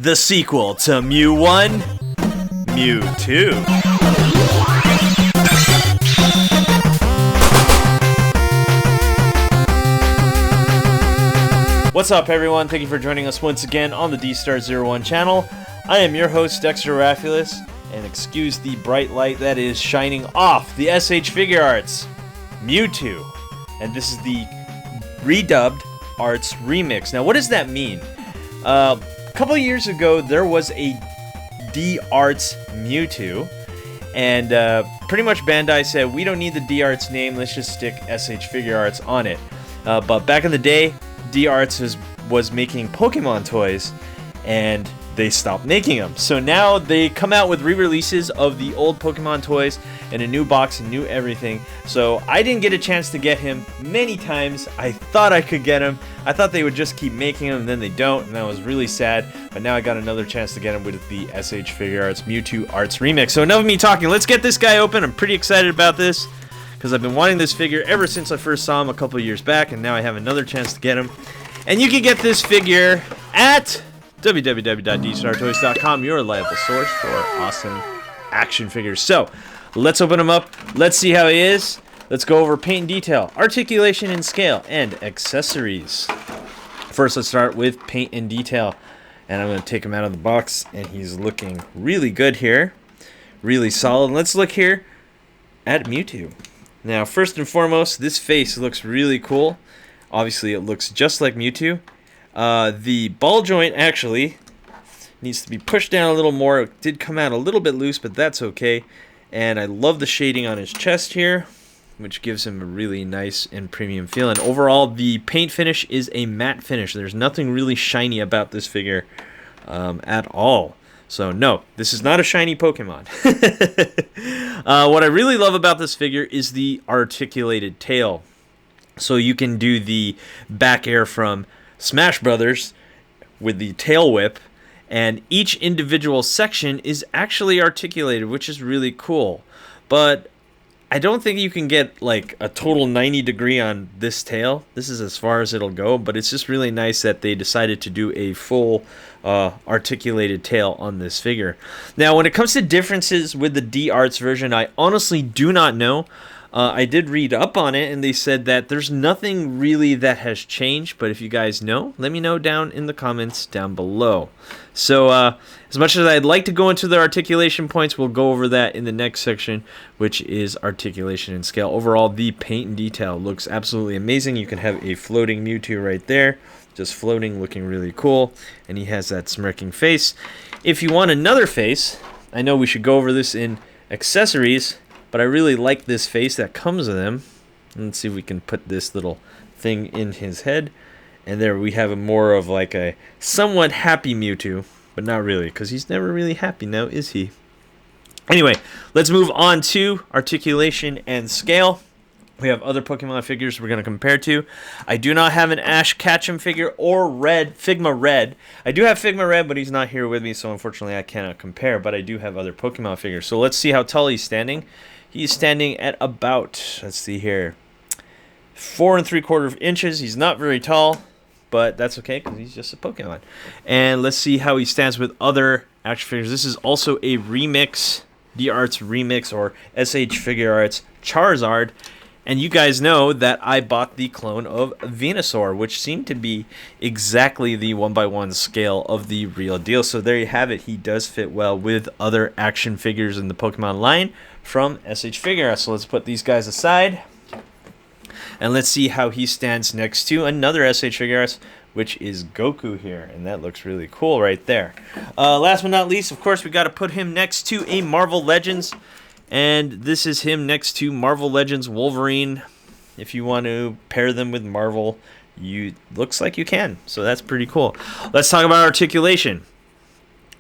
The sequel to Mew 1, Mew 2. What's up, everyone? Thank you for joining us once again on the D-Star01 channel. I am your host, Dexter Arafiles, and excuse the bright light that is shining off the SH Figuarts Mewtwo. And this is the redubbed arts remix. Now, what does that mean? A couple of years ago, there was a D-Arts Mewtwo, and pretty much Bandai said, we don't need the D-Arts name, let's just stick SH Figuarts on it. But back in the day, D-Arts was making Pokemon toys, and they stopped making them. So now they come out with re-releases of the old Pokemon toys in a new box and new everything. So I didn't get a chance to get him many times. I thought I could get him. I thought they would just keep making them, and then they don't, and that was really sad. But now I got another chance to get him with the SH Figuarts Mewtwo Arts Remix. So enough of me talking. Let's get this guy open. I'm pretty excited about this, because I've been wanting this figure ever since I first saw him a couple of years back, and now I have another chance to get him. And you can get this figure at www.dstartoys.com, your reliable source for awesome action figures. So, let's open him up. Let's see how he is. Let's go over paint and detail, articulation and scale, and accessories. First, let's start with paint and detail. And I'm going to take him out of the box, and he's looking really good here. Really solid. Let's look here at Mewtwo. Now, first and foremost, this face looks really cool. Obviously, it looks just like Mewtwo. The ball joint actually needs to be pushed down a little more. It did come out a little bit loose, but that's okay. And I love the shading on his chest here, which gives him a really nice and premium feel. And overall, the paint finish is a matte finish. There's nothing really shiny about this figure at all. So no, this is not a shiny Pokemon. What I really love about this figure is the articulated tail. So you can do the back air from Smash Brothers with the tail whip, and each individual section is actually articulated, which is really cool. But I don't think you can get like a total 90 degree on this tail. This is as far as it'll go, but it's just really nice that they decided to do a full articulated tail on this figure. Now, when it comes to differences with the D-Arts version, I honestly do not know. I did read up on it, and they said that there's nothing really that has changed, but if you guys know, let me know down in the comments down below. So, as much as I'd like to go into the articulation points, we'll go over that in the next section, which is articulation and scale. Overall, the paint and detail looks absolutely amazing. You can have a floating Mewtwo right there, just floating, looking really cool, and he has that smirking face. If you want another face, I know we should go over this in accessories, but I really like this face that comes with him. Let's see if we can put this little thing in his head. And there we have a more of like a somewhat happy Mewtwo, but not really, because he's never really happy now, is he? Anyway, let's move on to articulation and scale. We have other Pokemon figures we're going to compare to. I do not have an Ash Ketchum figure or Figma Red. I do have Figma Red, but he's not here with me, so unfortunately I cannot compare. But I do have other Pokemon figures. So let's see how tall he's standing. He's standing at about, let's see here, 4 3/4 inches. He's not very tall, but that's okay because he's just a Pokemon. And let's see how he stands with other action figures. This is also a remix, D-Arts remix, or SH Figuarts Charizard. And you guys know that I bought the clone of Venusaur, which seemed to be exactly the 1:1 scale of the real deal. So there you have it. He does fit well with other action figures in the Pokemon line from SH Figuarts. So let's put these guys aside, and let's see how he stands next to another SH Figuarts, which is Goku here. And that looks really cool right there. Last but not least, of course, we got to put him next to a Marvel Legends. And this is him next to Marvel Legends Wolverine. If you want to pair them with Marvel, looks like you can. So that's pretty cool. Let's talk about articulation.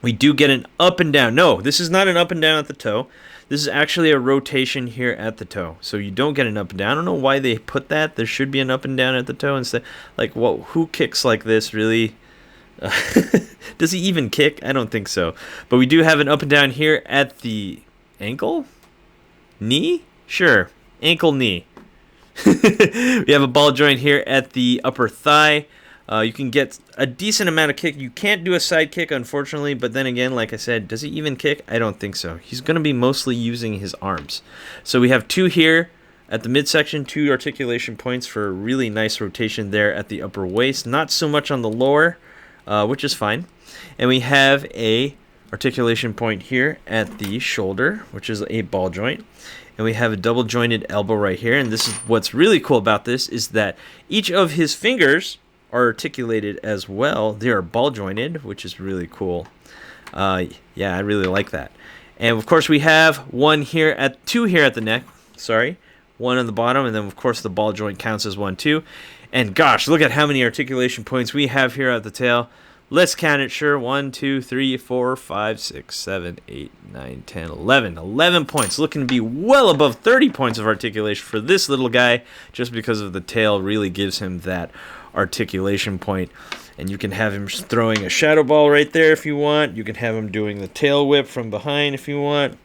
We do get an up and down. No, this is not an up and down at the toe. This is actually a rotation here at the toe. So you don't get an up and down. I don't know why they put that. There should be an up and down at the toe instead. Like, well, who kicks like this, really? Does he even kick? I don't think so. But we do have an up and down here at the ankle? Knee? Sure. Ankle, knee. We have a ball joint here at the upper thigh. You can get a decent amount of kick. You can't do a side kick, unfortunately, but then again, like I said, does he even kick? I don't think so. He's going to be mostly using his arms. So we have 2 here at the midsection, 2 articulation points for a really nice rotation there at the upper waist. Not so much on the lower, which is fine. And we have a articulation point here at the shoulder, which is a ball joint. And we have a double jointed elbow right here. And this is what's really cool about this is that each of his fingers are articulated as well. They are ball jointed, which is really cool. Yeah, I really like that. And of course we have 2 here at the neck. Sorry, 1 on the bottom, and then of course the ball joint counts as 1 too. And gosh, look at how many articulation points we have here at the tail. Let's count it. Sure, 1, 2, 3, 4, 5, 6, 7, 8, 9, 10, 11. 11 points. Looking to be well above 30 points of articulation for this little guy, just because of the tail really gives him that articulation point. And you can have him throwing a shadow ball right there if you want. You can have him doing the tail whip from behind if you want.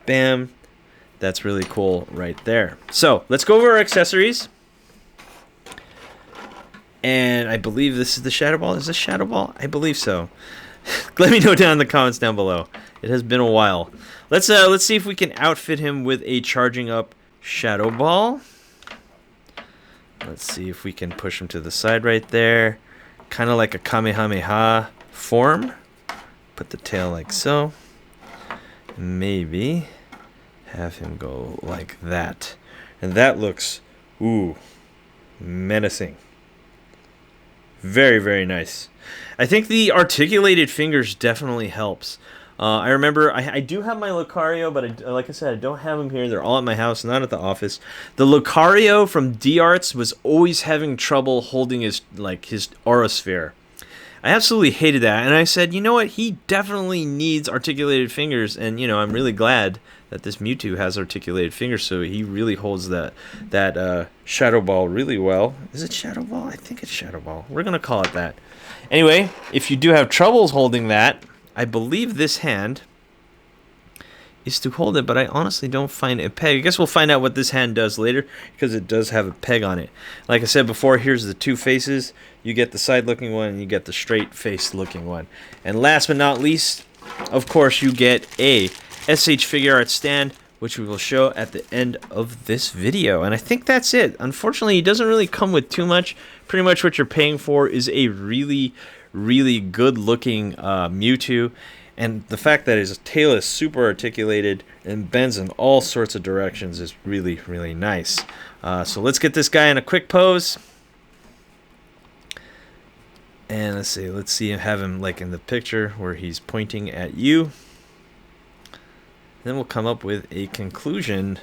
Bam. That's really cool right there. So let's go over our accessories. And I believe this is the shadow ball. Is this shadow ball? I believe so. Let me know down in the comments down below. It has been a while. Let's see if we can outfit him with a charging up shadow ball. Let's see if we can push him to the side right there. Kind of like a Kamehameha form. Put the tail like so. Maybe have him go like that. And that looks, ooh, menacing. Very, very nice. I think the articulated fingers definitely helps. I remember I do have my Lucario, but like I said, I don't have them here. They're all at my house, not at the office. The Lucario from D-Arts was always having trouble holding his aura sphere. I absolutely hated that, and I said, you know what? He definitely needs articulated fingers, and I'm really glad that this Mewtwo has articulated fingers, so he really holds that Shadow Ball really well. Is it Shadow Ball? I think it's Shadow Ball. We're gonna call it that. Anyway, if you do have troubles holding that, I believe this hand is to hold it, but I honestly don't find a peg. I guess we'll find out what this hand does later, because it does have a peg on it. Like I said before, here's the 2 faces. You get the side-looking one, and you get the straight-faced-looking one. And last but not least, of course, you get a SH Figuarts stand, which we will show at the end of this video. And I think that's it. Unfortunately, it doesn't really come with too much. Pretty much what you're paying for is a really, really good-looking Mewtwo. And the fact that his tail is super articulated and bends in all sorts of directions is really, really nice. So let's get this guy in a quick pose. And let's see, have him like in the picture where he's pointing at you. Then we'll come up with a conclusion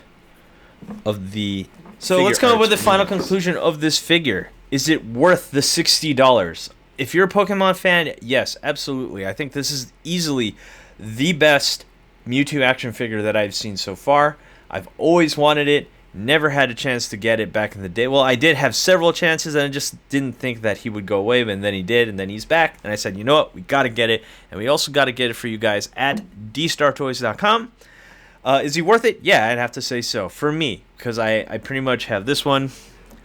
of the So let's come up with the final conclusion of this figure. Is it worth the $60? If you're a Pokemon fan, yes, absolutely. I think this is easily the best Mewtwo action figure that I've seen so far. I've always wanted it. Never had a chance to get it back in the day. Well, I did have several chances, and I just didn't think that he would go away, but then he did, and then he's back. And I said, you know what? We got to get it, and we also got to get it for you guys at dstartoys.com. Is he worth it? Yeah, I'd have to say so. For me, because I pretty much have this one.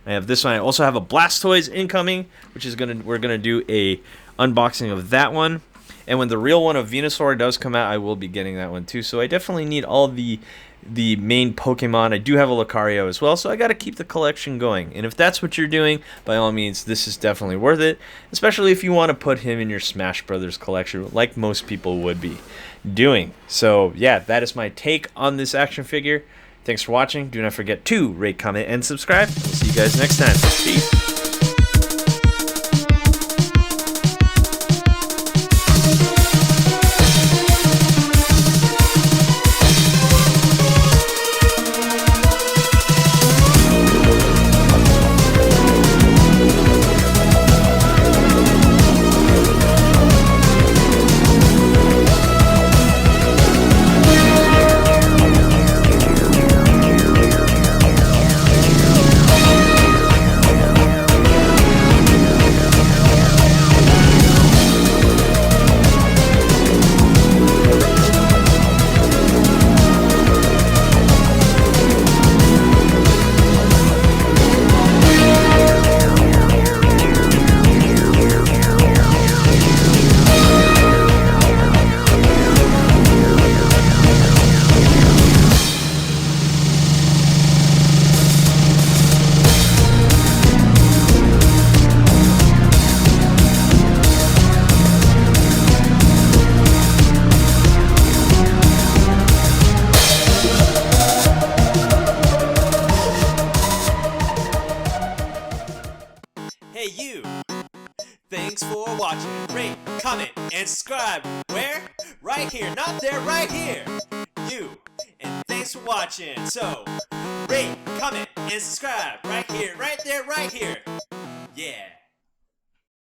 I have this one. I also have a Blastoise incoming, which is we're gonna do a unboxing of that one. And when the real one of Venusaur does come out, I will be getting that one too. So I definitely need all the main Pokemon. I do have a Lucario as well, so I got to keep the collection going. And if that's what you're doing, by all means, this is definitely worth it. Especially if you want to put him in your Smash Brothers collection, like most people would be doing. So yeah, that is my take on this action figure. Thanks for watching. Do not forget to rate, comment, and subscribe. We'll see you guys next time. Peace. right here, not there, right here. You. And thanks for watching. So, rate, comment, and subscribe right here, right there, right here. Yeah.